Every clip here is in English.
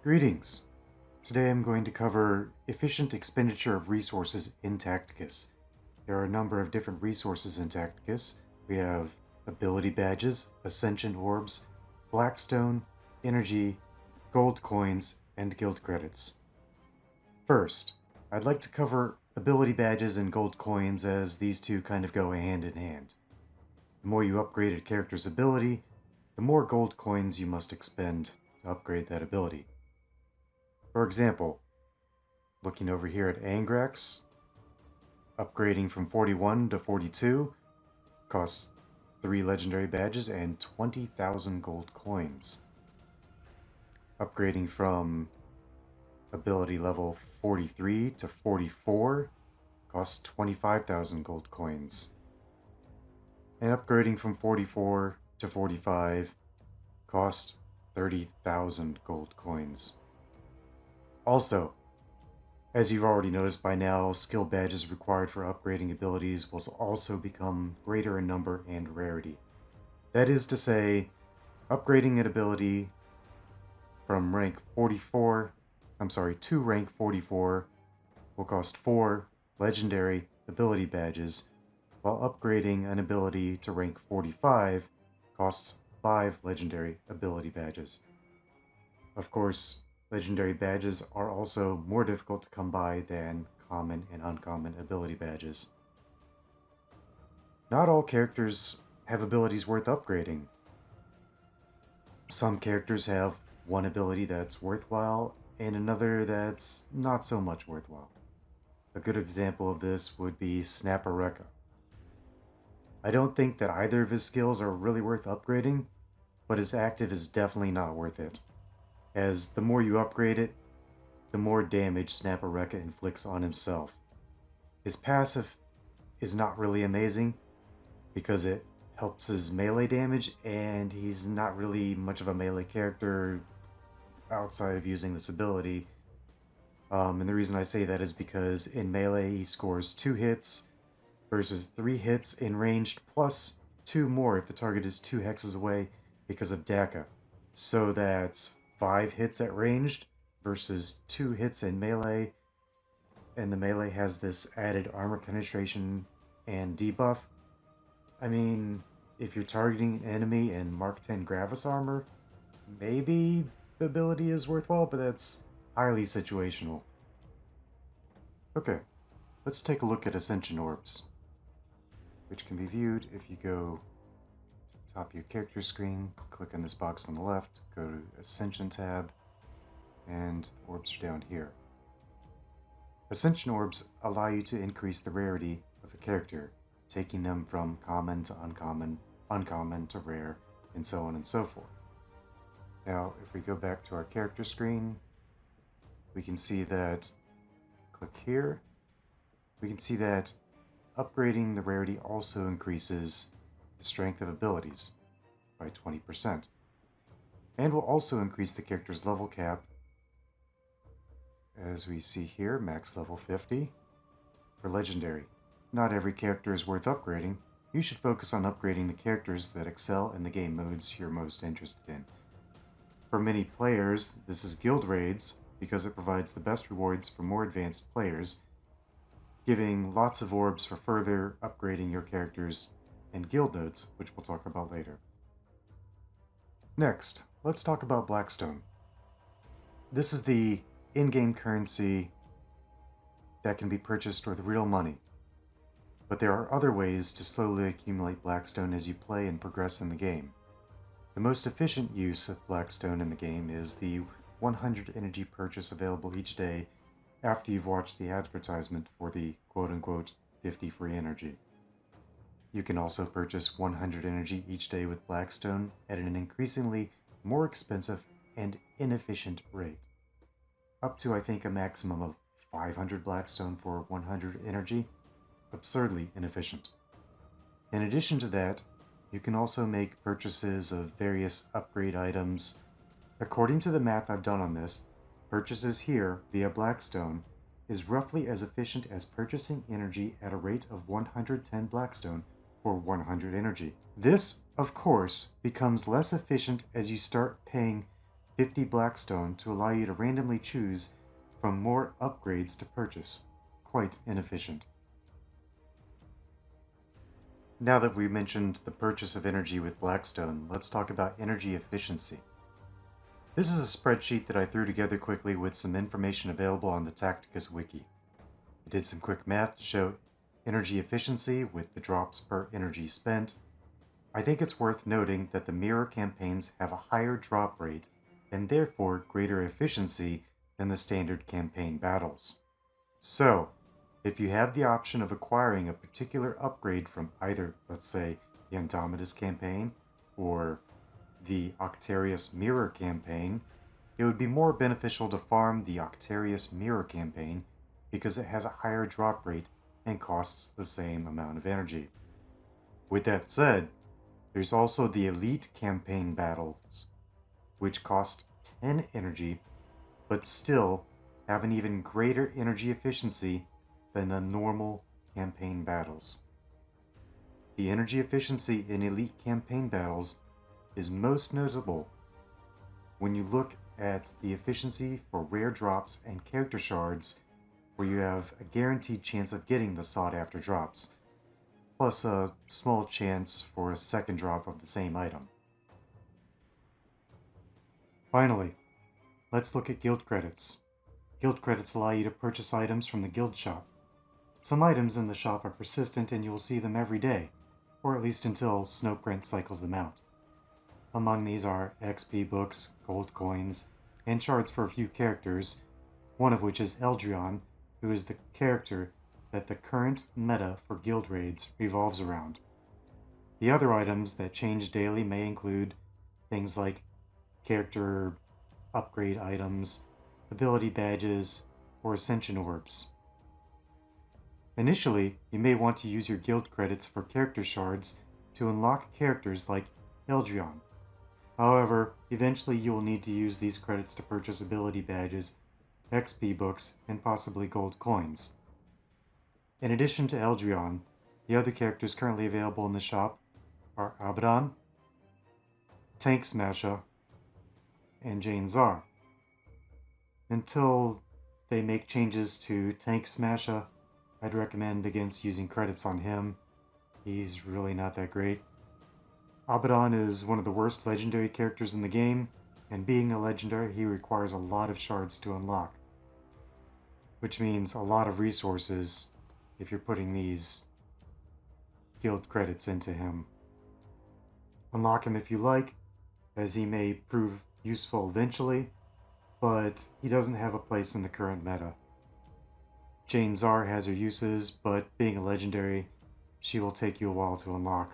Greetings! Today I'm going to cover efficient expenditure of resources in Tacticus. There are a number of different resources in Tacticus. We have ability badges, ascension orbs, blackstone, energy, gold coins, and guild credits. First, I'd like to cover ability badges and gold coins as these two kind of go hand in hand. The more you upgrade a character's ability, the more gold coins you must expend to upgrade that ability. For example, looking over here at Angrax, upgrading from 41 to 42 costs 3 legendary badges and 20,000 gold coins. Upgrading from ability level 43 to 44 costs 25,000 gold coins. And upgrading from 44 to 45 costs 30,000 gold coins. Also, as you've already noticed by now, skill badges required for upgrading abilities will also become greater in number and rarity. That is to say, upgrading an ability from rank 44, to rank 44 will cost 4 legendary ability badges, while upgrading an ability to rank 45 costs 5 legendary ability badges. Of course, legendary badges are also more difficult to come by than common and uncommon ability badges. Not all characters have abilities worth upgrading. Some characters have one ability that's worthwhile and another that's not so much worthwhile. A good example of this would be Snappereka. I don't think that either of his skills are really worth upgrading, but his active is definitely not worth it, as the more you upgrade it, the more damage Snappereka inflicts on himself. His passive is not really amazing, because it helps his melee damage, and he's not really much of a melee character outside of using this ability. And the reason I say that is because in melee he scores 2 hits versus 3 hits in ranged, plus 2 more if the target is 2 hexes away because of Daka. So that's 5 hits at ranged versus 2 hits in melee, and the melee has this added armor penetration and debuff. I mean, if you're targeting an enemy in Mark 10 Gravis armor, maybe the ability is worthwhile, but that's highly situational. Okay, let's take a look at Ascension Orbs, which can be viewed if you go to the top of your character screen, click on this box on the left, go to Ascension tab, and the orbs are down here. Ascension Orbs allow you to increase the rarity of a character, taking them from common to uncommon, uncommon to rare, and so on and so forth. Now, if we go back to our character screen, we can see that, click here, we can see that upgrading the rarity also increases the strength of abilities by 20%, and will also increase the character's level cap, as we see here, max level 50, for legendary. Not every character is worth upgrading. You should focus on upgrading the characters that excel in the game modes you're most interested in. For many players, this is guild raids, because it provides the best rewards for more advanced players, giving lots of orbs for further upgrading your characters, and guild nodes, which we'll talk about later. Next, let's talk about Blackstone. This is the in-game currency that can be purchased with real money. But there are other ways to slowly accumulate Blackstone as you play and progress in the game. The most efficient use of Blackstone in the game is the 100 energy purchase available each day after you've watched the advertisement for the quote-unquote 50 free energy. You can also purchase 100 energy each day with Blackstone at an increasingly more expensive and inefficient rate. Up to, I think, a maximum of 500 Blackstone for 100 energy. Absurdly inefficient. In addition to that, you can also make purchases of various upgrade items. According to the math I've done on this, purchases here via Blackstone is roughly as efficient as purchasing energy at a rate of 110 Blackstone for 100 energy. This, of course, becomes less efficient as you start paying 50 Blackstone to allow you to randomly choose from more upgrades to purchase. Quite inefficient. Now that we mentioned the purchase of energy with Blackstone, let's talk about energy efficiency. This is a spreadsheet that I threw together quickly with some information available on the Tacticus wiki. I did some quick math to show energy efficiency with the drops per energy spent. I think it's worth noting that the mirror campaigns have a higher drop rate and therefore greater efficiency than the standard campaign battles. So, if you have the option of acquiring a particular upgrade from either, let's say, the Indomitus campaign or the Octarius Mirror campaign, it would be more beneficial to farm the Octarius Mirror campaign because it has a higher drop rate and costs the same amount of energy. With that said, there's also the Elite campaign battles, which cost 10 energy, but still have an even greater energy efficiency than the normal campaign battles. The energy efficiency in Elite campaign battles is most notable when you look at the efficiency for rare drops and character shards, where you have a guaranteed chance of getting the sought-after drops, plus a small chance for a second drop of the same item. Finally, let's look at guild credits. Guild credits allow you to purchase items from the guild shop. Some items in the shop are persistent and you will see them every day, or at least until Snowprint cycles them out. Among these are XP books, gold coins, and shards for a few characters, one of which is Eldrion, who is the character that the current meta for guild raids revolves around. The other items that change daily may include things like character upgrade items, ability badges, or ascension orbs. Initially, you may want to use your guild credits for character shards to unlock characters like Eldrion. However, eventually you will need to use these credits to purchase ability badges, XP books, and possibly gold coins. In addition to Eldrion, the other characters currently available in the shop are Abaddon, Tank Smasher, and Jane Czar. Until they make changes to Tank Smasher, I'd recommend against using credits on him. He's really not that great. Abaddon is one of the worst legendary characters in the game, and being a legendary, he requires a lot of shards to unlock, which means a lot of resources if you're putting these guild credits into him. Unlock him if you like, as he may prove useful eventually, but he doesn't have a place in the current meta. Jane Czar has her uses, but being a legendary, she will take you a while to unlock.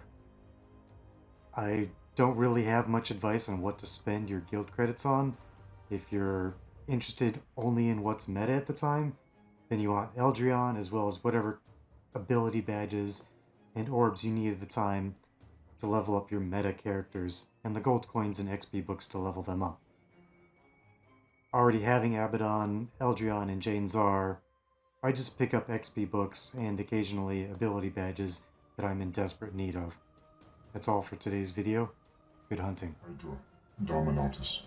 I don't really have much advice on what to spend your guild credits on. If you're interested only in what's meta at the time, then you want Eldrion as well as whatever ability badges and orbs you need at the time to level up your meta characters, and the gold coins and XP books to level them up. Already having Abaddon, Eldrion, and Jane Czar, I just pick up XP books and occasionally ability badges that I'm in desperate need of. That's all for today's video. Good hunting. Hydra, Dominatus.